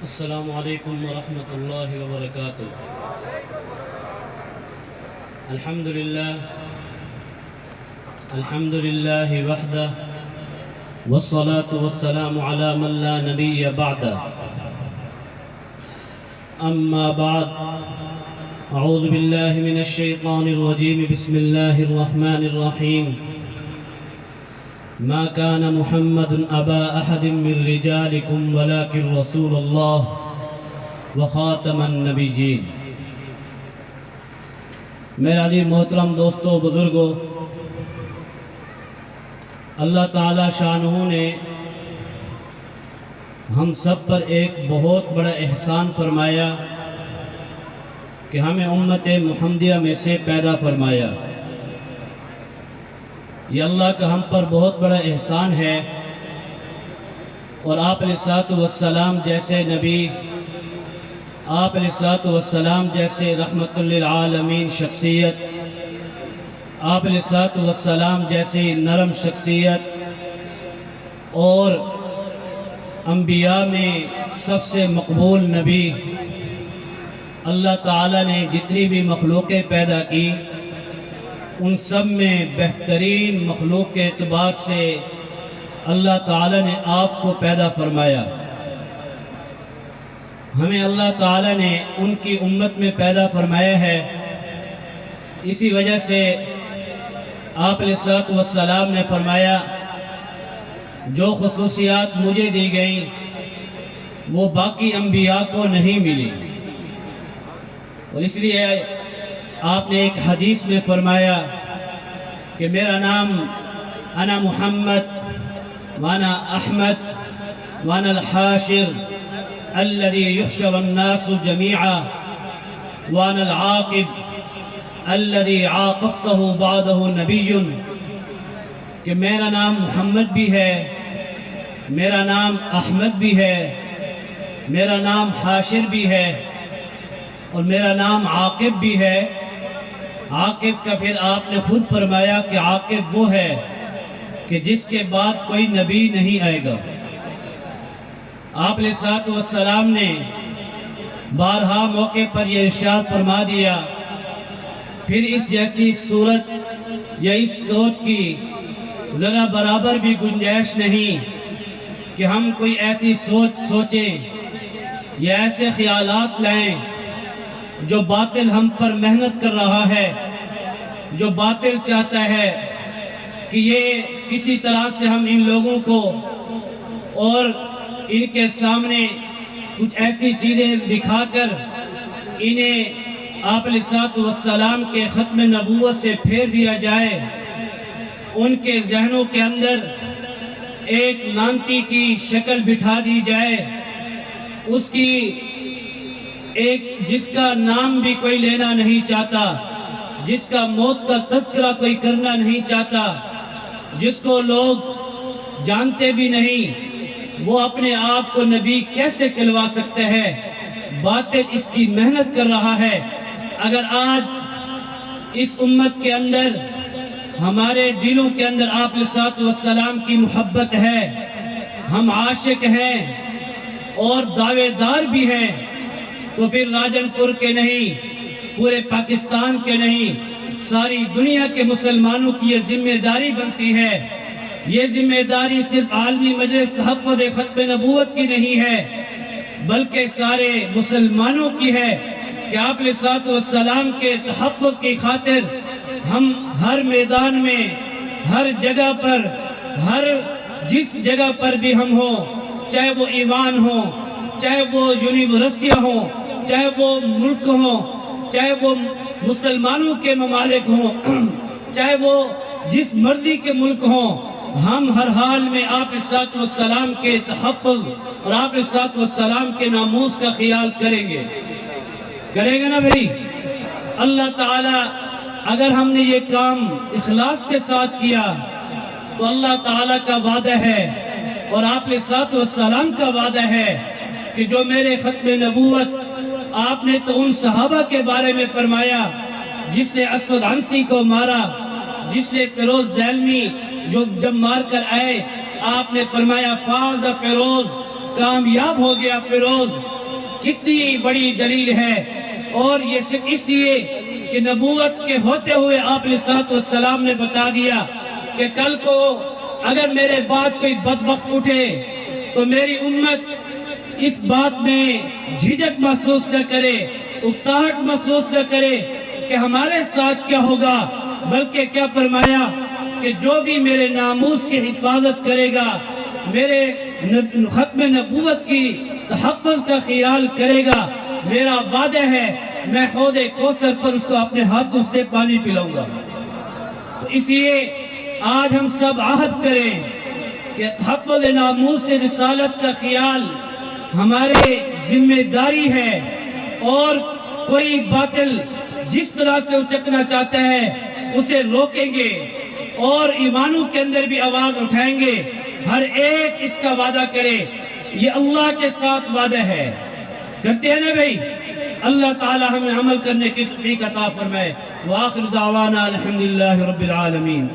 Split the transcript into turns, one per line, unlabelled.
السلام علیکم ورحمۃ اللہ وبرکاتہ۔ الحمد للہ وحدہ والصلاة والسلام علی من لا نبی بعدہ، اما بعد، اعوذ باللہ من الشیطان الرجیم، بسم اللہ الرحمن الرحیم۔ ما كان محمد أبا أحد من رجالكم ولكن رسول الله وخاتم النبيين۔ میرے عزیز محترم دوستو، بزرگو، اللہ تعالی شانہ نے ہم سب پر ایک بہت بڑا احسان فرمایا کہ ہمیں امت محمدیہ میں سے پیدا فرمایا۔ یہ اللہ کا ہم پر بہت بڑا احسان ہے، اور آپ علیہ السلام جیسے نبی، آپ علیہ السلام جیسے رحمت للعالمین شخصیت، آپ علیہ السلام جیسی نرم شخصیت، اور انبیاء میں سب سے مقبول نبی، اللہ تعالیٰ نے جتنی بھی مخلوقیں پیدا کی ان سب میں بہترین مخلوق کے اعتبار سے اللہ تعالیٰ نے آپ کو پیدا فرمایا۔ ہمیں اللہ تعالیٰ نے ان کی امت میں پیدا فرمایا ہے، اسی وجہ سے آپ علیہ السلام نے فرمایا جو خصوصیات مجھے دی گئیں وہ باقی انبیاء کو نہیں ملی، اور اس لیے آپ نے ایک حدیث میں فرمایا کہ میرا نام انا محمد وانا احمد وانا الحاشر الذي يحشر الناس جميعا وانا العاقب الذي عاقبته بعده نبي، کہ میرا نام محمد بھی ہے، میرا نام احمد بھی ہے، میرا نام حاشر بھی ہے، اور میرا نام عاقب بھی ہے۔ عاقب کا پھر آپ نے خود فرمایا کہ عاقب وہ ہے کہ جس کے بعد کوئی نبی نہیں آئے گا۔ آپ علیہ السلام نے بارہا موقع پر یہ ارشاد فرما دیا، پھر اس جیسی صورت یا اس سوچ کی ذرا برابر بھی گنجائش نہیں کہ ہم کوئی ایسی سوچ سوچیں یا ایسے خیالات لائیں جو باطل ہم پر محنت کر رہا ہے، جو باطل چاہتا ہے کہ یہ کسی طرح سے ہم ان لوگوں کو اور ان کے سامنے کچھ ایسی چیزیں دکھا کر انہیں آپ علیہ السلام کے ختم نبوت سے پھیر دیا جائے، ان کے ذہنوں کے اندر ایک لانتی کی شکل بٹھا دی جائے، اس کی ایک جس کا نام بھی کوئی لینا نہیں چاہتا، جس کا موت کا تذکرہ کوئی کرنا نہیں چاہتا، جس کو لوگ جانتے بھی نہیں، وہ اپنے آپ کو نبی کیسے کہلوا سکتے ہیں؟ باطل اس کی محنت کر رہا ہے۔ اگر آج اس امت کے اندر ہمارے دلوں کے اندر آپ علیہ السلام کی محبت ہے، ہم عاشق ہیں اور دعوے دار بھی ہیں، تو پھر راجن پور کے نہیں، پورے پاکستان کے نہیں، ساری دنیا کے مسلمانوں کی یہ ذمہ داری بنتی ہے۔ یہ ذمہ داری صرف عالمی مجلس تحفظ ختم نبوت کی نہیں ہے، بلکہ سارے مسلمانوں کی ہے کہ آپ علیہ السلام کے تحفظ کی خاطر ہم ہر میدان میں، ہر جگہ پر، ہر جس جگہ پر بھی ہم ہوں، چاہے وہ ایوان ہوں، چاہے وہ یونیورسٹیاں ہوں، چاہے وہ ملک ہوں، چاہے وہ مسلمانوں کے ممالک ہوں، چاہے وہ جس مرضی کے ملک ہوں، ہم ہر حال میں آپ علیہ السلام کے تحفظ اور آپ علیہ السلام کے ناموس کا خیال کریں گے گا نا بھائی؟ اللہ تعالیٰ اگر ہم نے یہ کام اخلاص کے ساتھ کیا تو اللہ تعالیٰ کا وعدہ ہے اور آپ علیہ السلام کا وعدہ ہے کہ جو میرے ختم نبوت، آپ نے تو ان صحابہ کے بارے میں فرمایا جس نے اسود عنسی کو مارا، جس نے فیروز دہلوی جو جب مار کر آئے، آپ نے فرمایا فاز فیروز کامیاب ہو گیا فیروز، کتنی بڑی دلیل ہے۔ اور یہ صرف اس لیے کہ نبوت کے ہوتے ہوئے آپ علیہ الصلوۃ والسلام نے بتا دیا کہ کل کو اگر میرے بعد کوئی بدبخت اٹھے تو میری امت اس بات میں جھجک محسوس نہ کرے، اکتاہٹ محسوس نہ کرے کہ ہمارے ساتھ کیا ہوگا، بلکہ کیا فرمایا کہ جو بھی میرے ناموس کی حفاظت کرے گا، میرے ختم نبوت کی تحفظ کا خیال کرے گا، میرا وعدہ ہے میں حوض کوثر پر اس کو اپنے ہاتھوں سے پانی پلاؤں گا۔ تو اس لیے آج ہم سب عہد کریں کہ تحفظ ناموس رسالت کا خیال ہمارے ذمہ داری ہے، اور کوئی باطل جس طرح سے اچکنا چاہتا ہے اسے روکیں گے، اور ایمانوں کے اندر بھی آواز اٹھائیں گے۔ ہر ایک اس کا وعدہ کرے، یہ اللہ کے ساتھ وعدہ ہے، کرتے ہیں نا بھائی؟ اللہ تعالی ہمیں عمل کرنے کی توفیق عطا فرمائے۔ وآخر دعوانا الحمدللہ رب العالمین۔